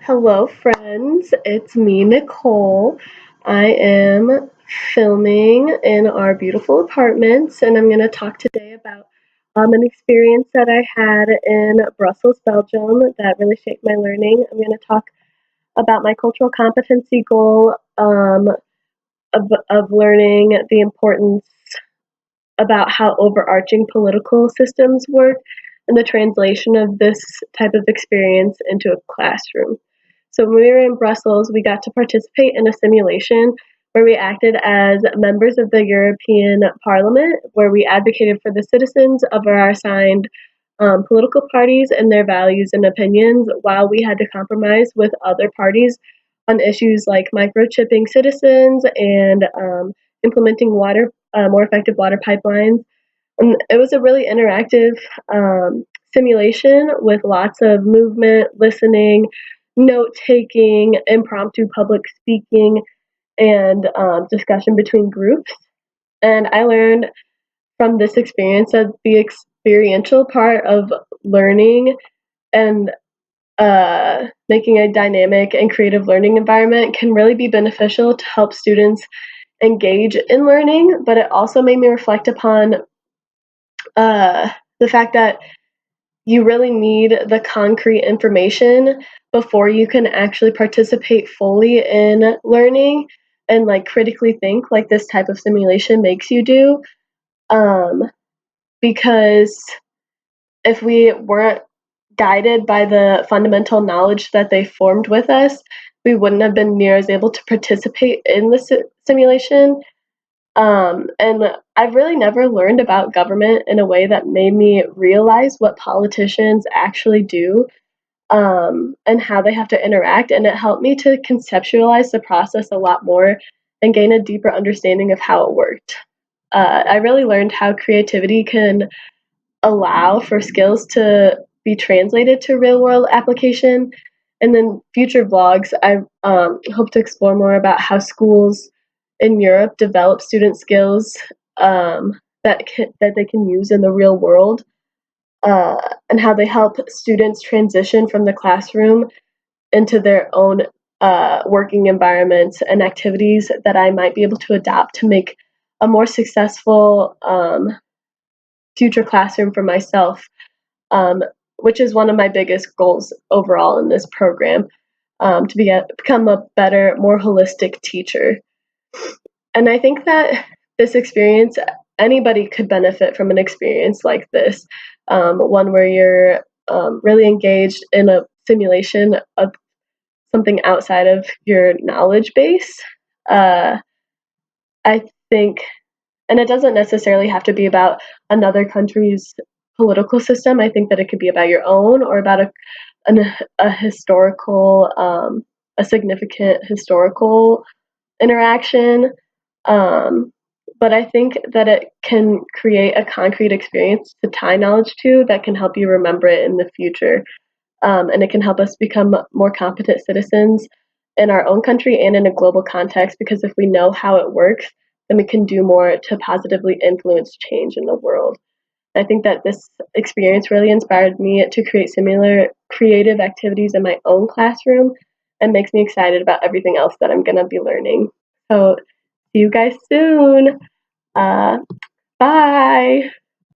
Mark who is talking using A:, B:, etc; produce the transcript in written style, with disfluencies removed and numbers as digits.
A: Hello, friends. It's me, Nicole. I am filming in our beautiful apartments, and I'm going to talk today about an experience that I had in Brussels, Belgium, that really shaped my learning. I'm going to talk about my cultural competency goal of learning the importance about how overarching political systems work and the translation of this type of experience into a classroom. So when we were in Brussels, we got to participate in a simulation where we acted as members of the European Parliament, where we advocated for the citizens of our assigned political parties and their values and opinions, while we had to compromise with other parties on issues like microchipping citizens and implementing more effective water pipelines. And it was a really interactive simulation with lots of movement, listening, note taking, impromptu public speaking, and discussion between groups. And I learned from this experience that the experiential part of learning and making a dynamic and creative learning environment can really be beneficial to help students engage in learning, but it also made me reflect upon the fact that you really need the concrete information before you can actually participate fully in learning and like critically think like this type of simulation makes you do. Um, because if we weren't guided by the fundamental knowledge that they formed with us, we wouldn't have been near as able to participate in the simulation. And I've really never learned about government in a way that made me realize what politicians actually do, and how they have to interact. And it helped me to conceptualize the process a lot more and gain a deeper understanding of how it worked. I really learned how creativity can allow for skills to be translated to real world application. And then future vlogs, I hope to explore more about how schools in Europe develop student skills that they can use in the real world, uh, and how they help students transition from the classroom into their own working environments and activities that I might be able to adopt to make a more successful future classroom for myself, um, which is one of my biggest goals overall in this program, become a better, more holistic teacher. And I think that this experience, anybody could benefit from an experience like this, one where you're really engaged in a simulation of something outside of your knowledge base. Uh, I think, and it doesn't necessarily have to be about another country's political system. I think that it could be about your own or about a historical, a significant historical interaction. Um, but I think that it can create a concrete experience to tie knowledge to that can help you remember it in the future. And it can help us become more competent citizens in our own country and in a global context, because if we know how it works, then we can do more to positively influence change in the world. I think that this experience really inspired me to create similar creative activities in my own classroom and makes me excited about everything else that I'm going to be learning. So, see you guys soon. Uh, bye.